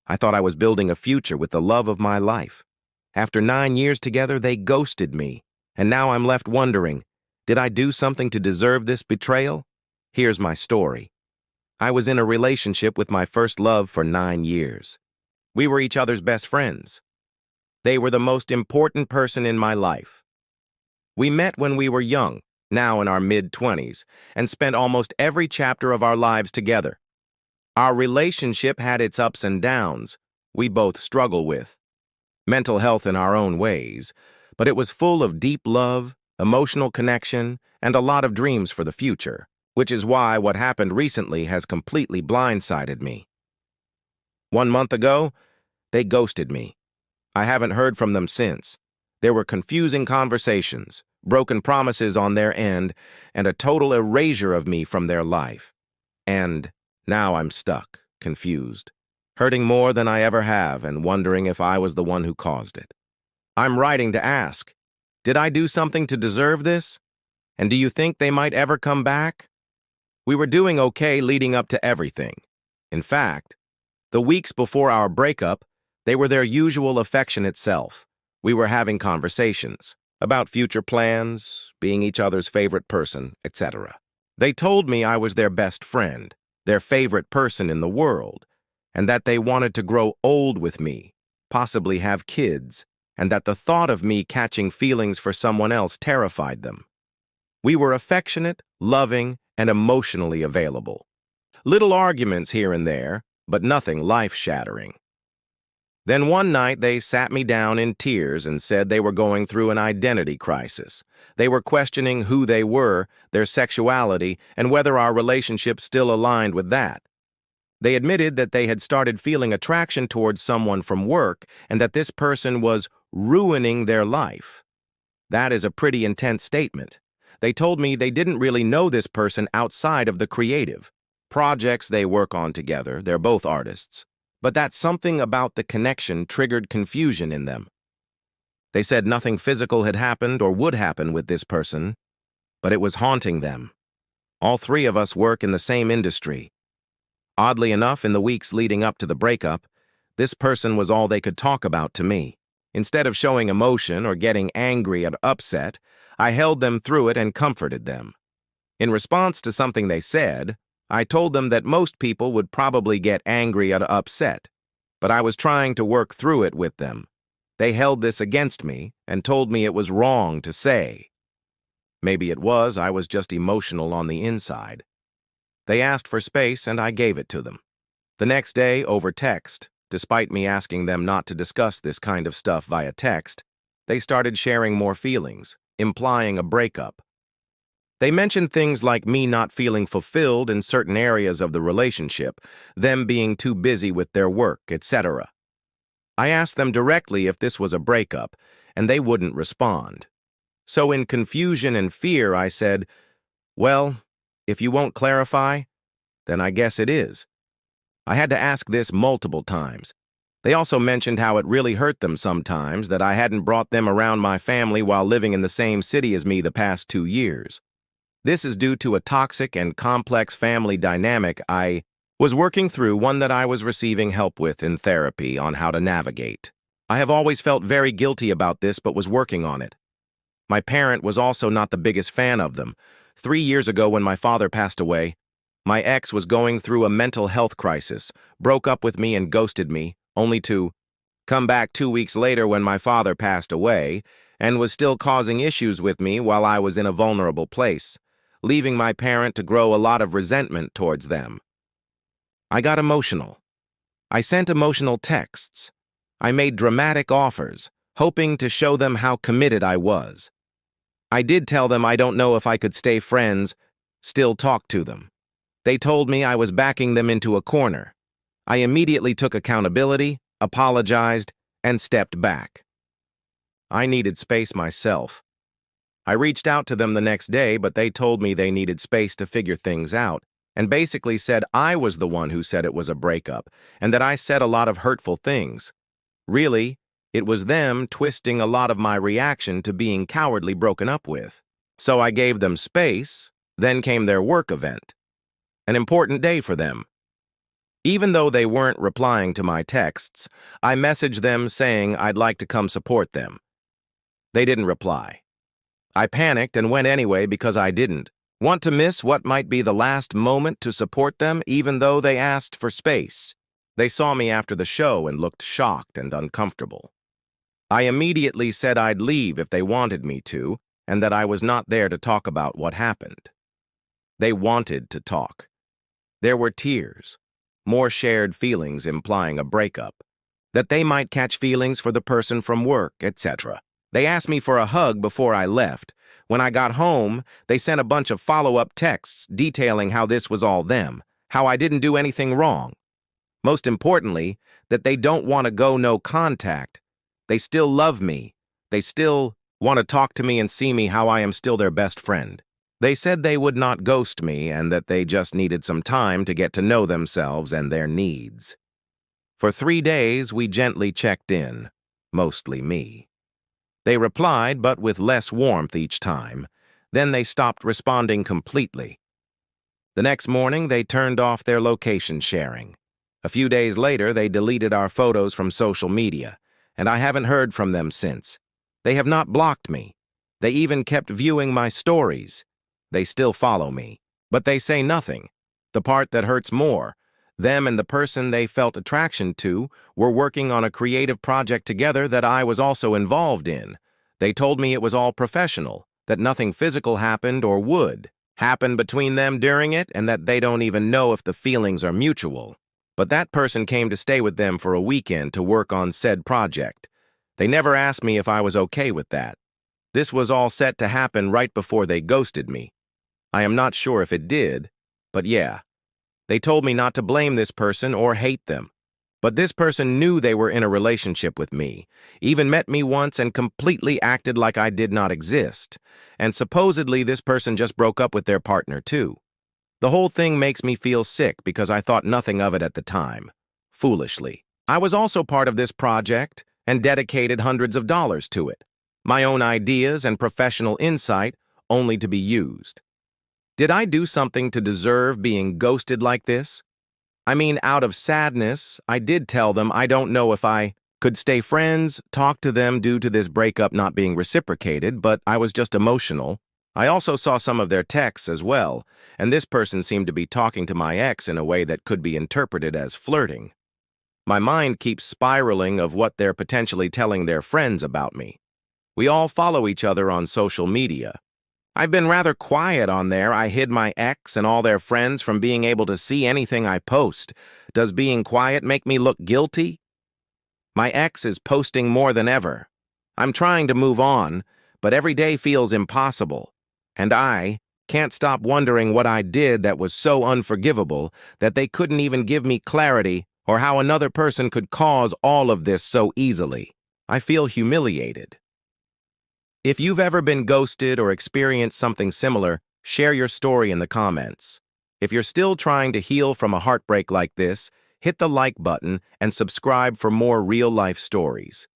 I thought I was building a future with the love of my life. After 9 years together, they ghosted me, and now I'm left wondering, did I do something to deserve this betrayal? Here's my story. I was in a relationship with my first love for 9 years. We were each other's best friends. They were the most important person in my life. We met when we were young, now in our mid-20s, and spent almost every chapter of our lives together. Our relationship had its ups and downs we both struggle with. Mental health in our own ways, but it was full of deep love, emotional connection, and a lot of dreams for the future, which is why what happened recently has completely blindsided me. 1 month ago, they ghosted me. I haven't heard from them since. There were confusing conversations, broken promises on their end, and a total erasure of me from their life. And now I'm stuck, confused, hurting more than I ever have and wondering if I was the one who caused it. I'm writing to ask, did I do something to deserve this? And do you think they might ever come back? We were doing okay leading up to everything. In fact, the weeks before our breakup, they were their usual affectionate self. We were having conversations about future plans, being each other's favorite person, etc. They told me I was their best friend, their favorite person in the world, and that they wanted to grow old with me, possibly have kids, and that the thought of me catching feelings for someone else terrified them. We were affectionate, loving, and emotionally available. Little arguments here and there, but nothing life-shattering. Then one night they sat me down in tears and said they were going through an identity crisis. They were questioning who they were, their sexuality, and whether our relationship still aligned with that. They admitted that they had started feeling attraction towards someone from work and that this person was ruining their life. That is a pretty intense statement. They told me they didn't really know this person outside of the creative projects they work on together. They're both artists. But that something about the connection triggered confusion in them. They said nothing physical had happened or would happen with this person, but it was haunting them. All three of us work in the same industry. Oddly enough, in the weeks leading up to the breakup, this person was all they could talk about to me. Instead of showing emotion or getting angry or upset, I held them through it and comforted them. In response to something they said, I told them that most people would probably get angry or upset, but I was trying to work through it with them. They held this against me and told me it was wrong to say. Maybe it was, I was just emotional on the inside. They asked for space and I gave it to them. The next day, over text, despite me asking them not to discuss this kind of stuff via text, they started sharing more feelings, implying a breakup. They mentioned things like me not feeling fulfilled in certain areas of the relationship, them being too busy with their work, etc. I asked them directly if this was a breakup, and they wouldn't respond. So in confusion and fear, I said, well, if you won't clarify, then I guess it is. I had to ask this multiple times. They also mentioned how it really hurt them sometimes that I hadn't brought them around my family while living in the same city as me the past 2 years. This is due to a toxic and complex family dynamic I was working through, one that I was receiving help with in therapy on how to navigate. I have always felt very guilty about this but was working on it. My parent was also not the biggest fan of them. 3 years ago when my father passed away, my ex was going through a mental health crisis, broke up with me and ghosted me, only to come back 2 weeks later when my father passed away and was still causing issues with me while I was in a vulnerable place, leaving my parent to grow a lot of resentment towards them. I got emotional. I sent emotional texts. I made dramatic offers, hoping to show them how committed I was. I did tell them I don't know if I could stay friends, still talk to them. They told me I was backing them into a corner. I immediately took accountability, apologized, and stepped back. I needed space myself. I reached out to them the next day, but they told me they needed space to figure things out, and basically said I was the one who said it was a breakup, and that I said a lot of hurtful things. Really, it was them twisting a lot of my reaction to being cowardly broken up with. So I gave them space, then came their work event. An important day for them. Even though they weren't replying to my texts, I messaged them saying I'd like to come support them. They didn't reply. I panicked and went anyway because I didn't want to miss what might be the last moment to support them, even though they asked for space. They saw me after the show and looked shocked and uncomfortable. I immediately said I'd leave if they wanted me to, and that I was not there to talk about what happened. They wanted to talk. There were tears, more shared feelings implying a breakup, that they might catch feelings for the person from work, etc. They asked me for a hug before I left. When I got home, they sent a bunch of follow-up texts detailing how this was all them, how I didn't do anything wrong. Most importantly, that they don't want to go no contact. They still love me. They still want to talk to me and see me how I am still their best friend. They said they would not ghost me and that they just needed some time to get to know themselves and their needs. For 3 days, we gently checked in, mostly me. They replied, but with less warmth each time. Then they stopped responding completely. The next morning, they turned off their location sharing. A few days later, they deleted our photos from social media, and I haven't heard from them since. They have not blocked me. They even kept viewing my stories. They still follow me, but they say nothing. The part that hurts more, them and the person they felt attraction to were working on a creative project together that I was also involved in. They told me it was all professional, that nothing physical happened or would happen between them during it, and that they don't even know if the feelings are mutual. But that person came to stay with them for a weekend to work on said project. They never asked me if I was okay with that. This was all set to happen right before they ghosted me. I am not sure if it did, but yeah. They told me not to blame this person or hate them. But this person knew they were in a relationship with me, even met me once and completely acted like I did not exist. And supposedly this person just broke up with their partner too. The whole thing makes me feel sick because I thought nothing of it at the time. Foolishly. I was also part of this project and dedicated hundreds of dollars to it. My own ideas and professional insight only to be used. Did I do something to deserve being ghosted like this? I mean, out of sadness, I did tell them I don't know if I could stay friends, talk to them due to this breakup not being reciprocated, but I was just emotional. I also saw some of their texts as well, and this person seemed to be talking to my ex in a way that could be interpreted as flirting. My mind keeps spiraling of what they're potentially telling their friends about me. We all follow each other on social media. I've been rather quiet on there. I hid my ex and all their friends from being able to see anything I post. Does being quiet make me look guilty? My ex is posting more than ever. I'm trying to move on, but every day feels impossible. And I can't stop wondering what I did that was so unforgivable that they couldn't even give me clarity or how another person could cause all of this so easily. I feel humiliated. If you've ever been ghosted or experienced something similar, share your story in the comments. If you're still trying to heal from a heartbreak like this, hit the like button and subscribe for more real-life stories.